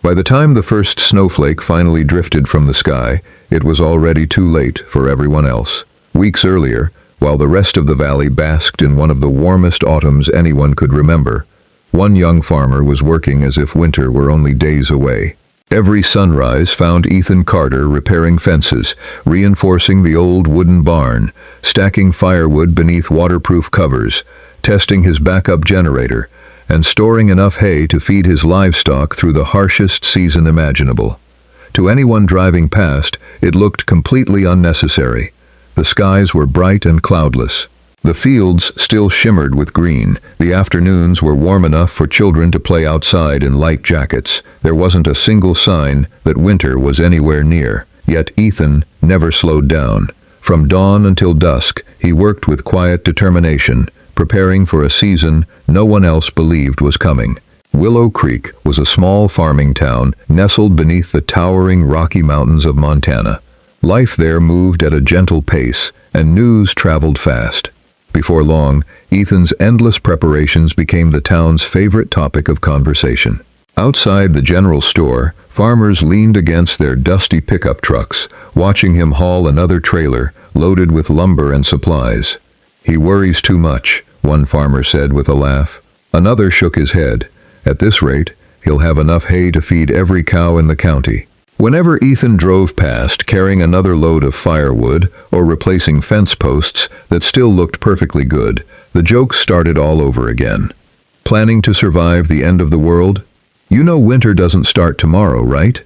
By the time the first snowflake finally drifted from the sky, it was already too late for everyone else. Weeks earlier, while the rest of the valley basked in one of the warmest autumns anyone could remember, one young farmer was working as if winter were only days away. Every sunrise found Ethan Carter repairing fences, reinforcing the old wooden barn, stacking firewood beneath waterproof covers, testing his backup generator, and storing enough hay to feed his livestock through the harshest season imaginable. To anyone driving past, it looked completely unnecessary. The skies were bright and cloudless. The fields still shimmered with green. The afternoons were warm enough for children to play outside in light jackets. There wasn't a single sign that winter was anywhere near. Yet Ethan never slowed down. From dawn until dusk, he worked with quiet determination, preparing for a season no one else believed was coming. Willow Creek was a small farming town nestled beneath the towering Rocky Mountains of Montana. Life there moved at a gentle pace, and news traveled fast. Before long, Ethan's endless preparations became the town's favorite topic of conversation. Outside the general store, farmers leaned against their dusty pickup trucks, watching him haul another trailer loaded with lumber and supplies. "He worries too much," one farmer said with a laugh. Another shook his head. "At this rate, he'll have enough hay to feed every cow in the county." Whenever Ethan drove past carrying another load of firewood or replacing fence posts that still looked perfectly good, the jokes started all over again. "Planning to survive the end of the world? You know winter doesn't start tomorrow, right?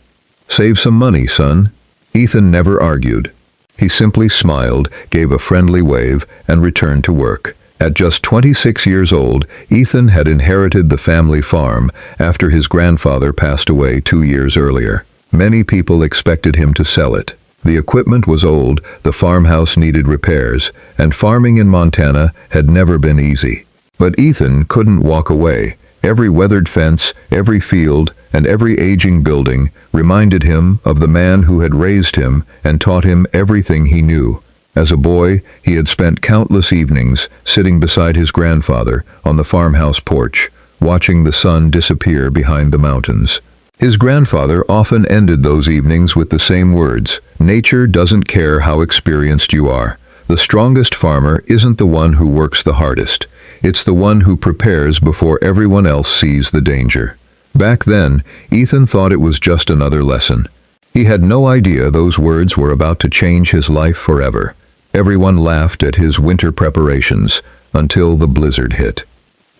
Save some money, son." Ethan never argued. He simply smiled, gave a friendly wave, and returned to work. At just 26 years old, Ethan had inherited the family farm after his grandfather passed away 2 years earlier. Many people expected him to sell it. The equipment was old, the farmhouse needed repairs, and farming in Montana had never been easy. But Ethan couldn't walk away. Every weathered fence, every field, and every aging building reminded him of the man who had raised him and taught him everything he knew. As a boy, he had spent countless evenings sitting beside his grandfather on the farmhouse porch, watching the sun disappear behind the mountains. His grandfather often ended those evenings with the same words: "Nature doesn't care how experienced you are. The strongest farmer isn't the one who works the hardest. It's the one who prepares before everyone else sees the danger." Back then, Ethan thought it was just another lesson. He had no idea those words were about to change his life forever. Everyone laughed at his winter preparations until the blizzard hit.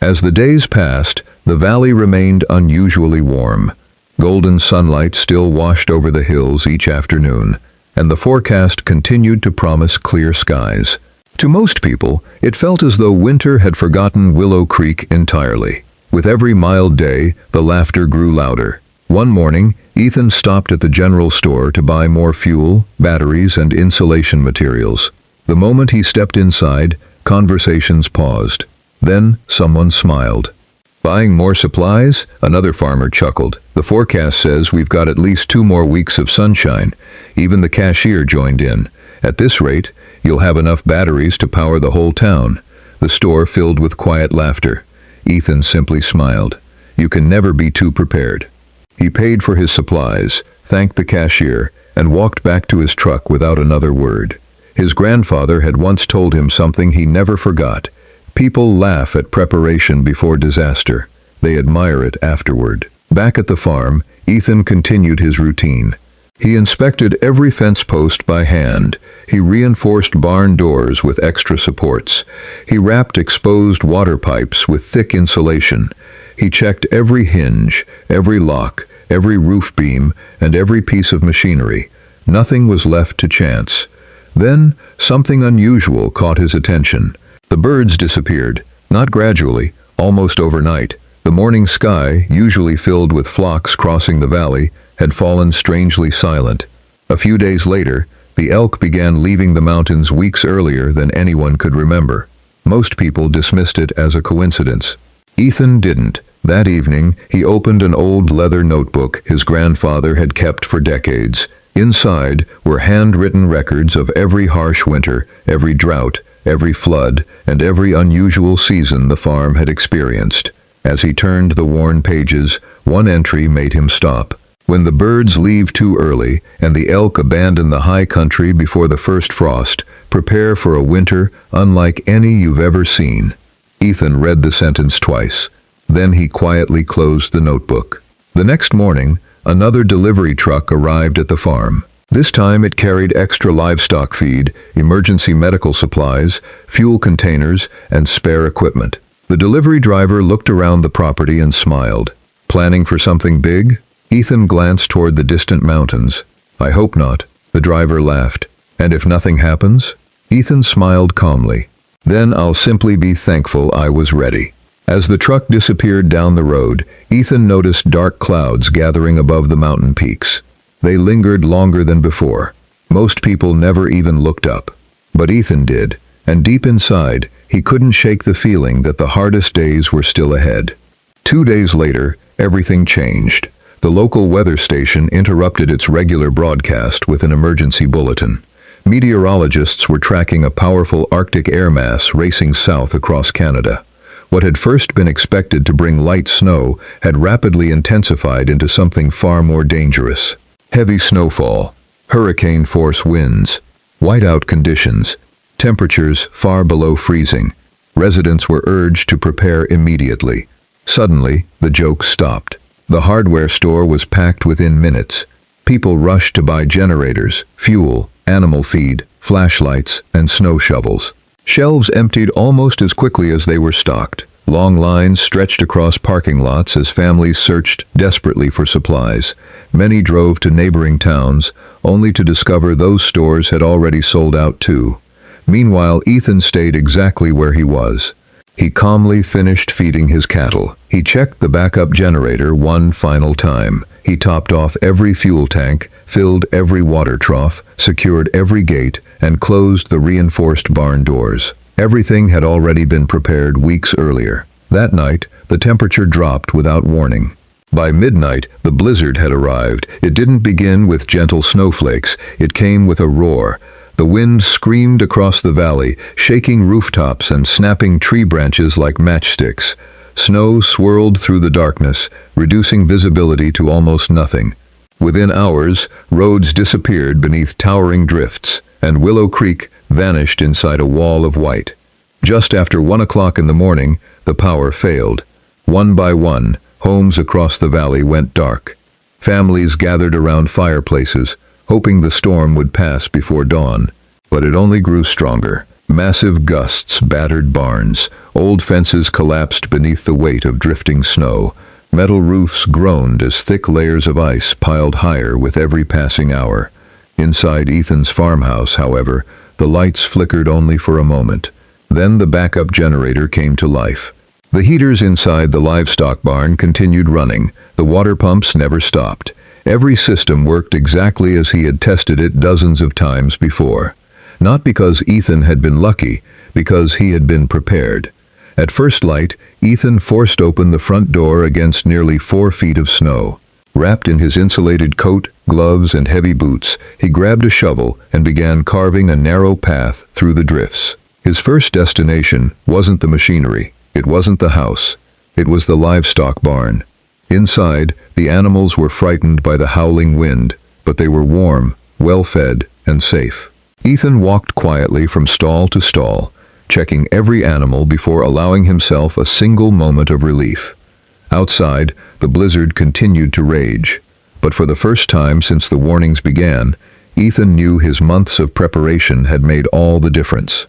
As the days passed, the valley remained unusually warm. Golden sunlight still washed over the hills each afternoon, and the forecast continued to promise clear skies. To most people, it felt as though winter had forgotten Willow Creek entirely. With every mild day, the laughter grew louder. One morning, Ethan stopped at the general store to buy more fuel, batteries, and insulation materials. The moment he stepped inside, conversations paused. Then, someone smiled. "Buying more supplies?" Another farmer chuckled. "The forecast says we've got at least 2 more weeks of sunshine." Even the cashier joined in. "At this rate, you'll have enough batteries to power the whole town." The store filled with quiet laughter. Ethan simply smiled. You can never be too prepared. He paid for his supplies, thanked the cashier, and walked back to his truck without another word. His grandfather had once told him something he never forgot. People laugh at preparation before disaster. They admire it afterward. Back at the farm, Ethan continued his routine. He inspected every fence post by hand. He reinforced barn doors with extra supports. He wrapped exposed water pipes with thick insulation. He checked every hinge, every lock, every roof beam, and every piece of machinery. Nothing was left to chance. Then, something unusual caught his attention. The birds disappeared, not gradually, almost overnight. The morning sky, usually filled with flocks crossing the valley, had fallen strangely silent. A few days later, the elk began leaving the mountains weeks earlier than anyone could remember. Most people dismissed it as a coincidence. Ethan didn't. That evening, he opened an old leather notebook his grandfather had kept for decades. Inside were handwritten records of every harsh winter, every drought, every flood, and every unusual season the farm had experienced. As he turned the worn pages, one entry made him stop. When the birds leave too early and the elk abandon the high country before the first frost, prepare for a winter unlike any you've ever seen. Ethan read the sentence twice. Then he quietly closed the notebook. The next morning, another delivery truck arrived at the farm. This time it carried extra livestock feed, emergency medical supplies, fuel containers, and spare equipment. The delivery driver looked around the property and smiled. Planning for something big? Ethan glanced toward the distant mountains. I hope not. The driver laughed. And if nothing happens? Ethan smiled calmly. Then I'll simply be thankful I was ready. As the truck disappeared down the road, Ethan noticed dark clouds gathering above the mountain peaks. They lingered longer than before. Most people never even looked up. But Ethan did, and deep inside, he couldn't shake the feeling that the hardest days were still ahead. 2 days later, everything changed. The local weather station interrupted its regular broadcast with an emergency bulletin. Meteorologists were tracking a powerful Arctic air mass racing south across Canada. What had first been expected to bring light snow had rapidly intensified into something far more dangerous. Heavy snowfall, hurricane-force winds, whiteout conditions, temperatures far below freezing. Residents were urged to prepare immediately. Suddenly, the joke stopped. The hardware store was packed within minutes. People rushed to buy generators, fuel, animal feed, flashlights, and snow shovels. Shelves emptied almost as quickly as they were stocked. Long lines stretched across parking lots as families searched desperately for supplies. Many drove to neighboring towns, only to discover those stores had already sold out too. Meanwhile, Ethan stayed exactly where he was. He calmly finished feeding his cattle. He checked the backup generator one final time. He topped off every fuel tank, filled every water trough, secured every gate, and closed the reinforced barn doors. Everything had already been prepared weeks earlier. That night, the temperature dropped without warning. By midnight, the blizzard had arrived. It didn't begin with gentle snowflakes. It came with a roar. The wind screamed across the valley, shaking rooftops and snapping tree branches like matchsticks. Snow swirled through the darkness, reducing visibility to almost nothing. Within hours, roads disappeared beneath towering drifts, and Willow Creek vanished inside a wall of white. Just after 1 o'clock in the morning, the power failed. One by one, homes across the valley went dark. Families gathered around fireplaces, hoping the storm would pass before dawn. But it only grew stronger. Massive gusts battered barns. Old fences collapsed beneath the weight of drifting snow. Metal roofs groaned as thick layers of ice piled higher with every passing hour. Inside Ethan's farmhouse, however, the lights flickered only for a moment. Then the backup generator came to life. The heaters inside the livestock barn continued running. The water pumps never stopped. Every system worked exactly as he had tested it dozens of times before. Not because Ethan had been lucky, because he had been prepared. At first light, Ethan forced open the front door against nearly 4 feet of snow. Wrapped in his insulated coat, gloves, and heavy boots, he grabbed a shovel and began carving a narrow path through the drifts. His first destination wasn't the machinery. It wasn't the house. It was the livestock barn. Inside, the animals were frightened by the howling wind, but they were warm, well-fed, and safe. Ethan walked quietly from stall to stall, checking every animal before allowing himself a single moment of relief. Outside, the blizzard continued to rage, but for the first time since the warnings began, Ethan knew his months of preparation had made all the difference.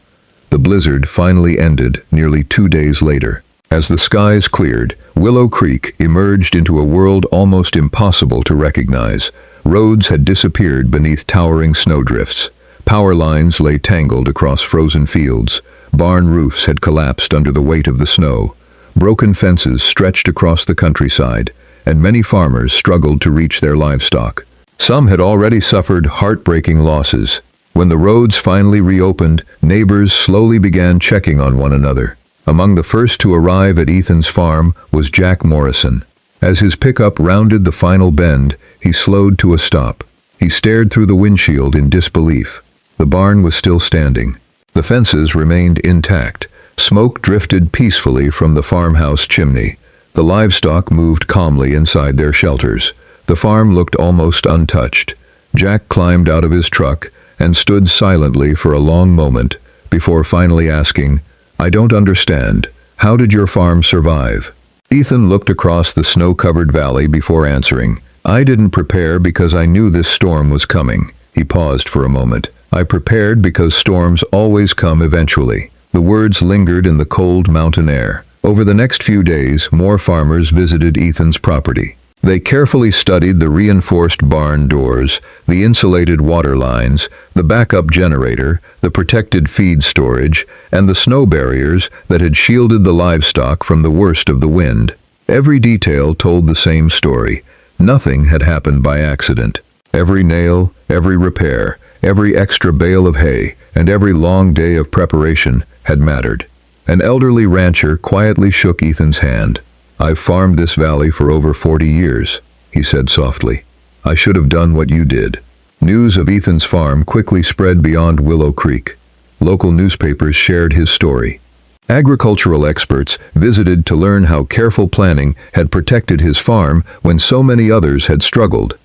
The blizzard finally ended nearly 2 days later. As the skies cleared, Willow Creek emerged into a world almost impossible to recognize. Roads had disappeared beneath towering snowdrifts. Power lines lay tangled across frozen fields. Barn roofs had collapsed under the weight of the snow. Broken fences stretched across the countryside, and many farmers struggled to reach their livestock. Some had already suffered heartbreaking losses. When the roads finally reopened, neighbors slowly began checking on one another. Among the first to arrive at Ethan's farm was Jack Morrison. As his pickup rounded the final bend, he slowed to a stop. He stared through the windshield in disbelief. The barn was still standing. The fences remained intact. Smoke drifted peacefully from the farmhouse chimney. The livestock moved calmly inside their shelters. The farm looked almost untouched. Jack climbed out of his truck and stood silently for a long moment before finally asking, "I don't understand. How did your farm survive?" Ethan looked across the snow-covered valley before answering. "I didn't prepare because I knew this storm was coming." He paused for a moment. "I prepared because storms always come eventually." The words lingered in the cold mountain air. Over the next few days, more farmers visited Ethan's property. They carefully studied the reinforced barn doors, the insulated water lines, the backup generator, the protected feed storage, and the snow barriers that had shielded the livestock from the worst of the wind. Every detail told the same story. Nothing had happened by accident. Every nail, every repair, every extra bale of hay, and every long day of preparation had mattered. An elderly rancher quietly shook Ethan's hand. "I've farmed this valley for over 40 years, he said softly. "I should have done what you did." News of Ethan's farm quickly spread beyond Willow Creek. Local newspapers shared his story. Agricultural experts visited to learn how careful planning had protected his farm when so many others had struggled.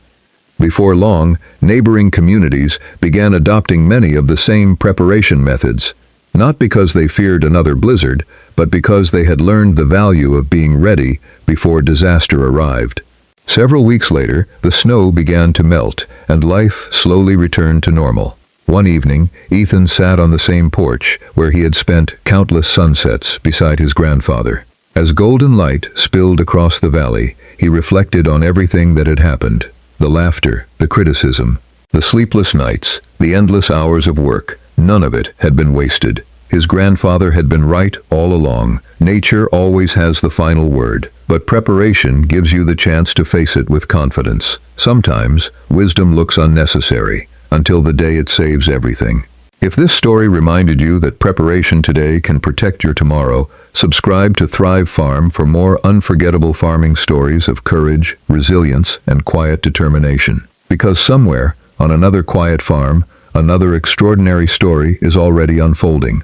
Before long, neighboring communities began adopting many of the same preparation methods, not because they feared another blizzard, but because they had learned the value of being ready before disaster arrived. Several weeks later, the snow began to melt, and life slowly returned to normal. One evening, Ethan sat on the same porch where he had spent countless sunsets beside his grandfather. As golden light spilled across the valley, he reflected on everything that had happened. The laughter, the criticism, the sleepless nights, the endless hours of work, none of it had been wasted. His grandfather had been right all along. Nature always has the final word, but preparation gives you the chance to face it with confidence. Sometimes, wisdom looks unnecessary, until the day it saves everything. If this story reminded you that preparation today can protect your tomorrow, subscribe to ThriveFarm for more unforgettable farming stories of courage, resilience, and quiet determination. Because somewhere, on another quiet farm, another extraordinary story is already unfolding.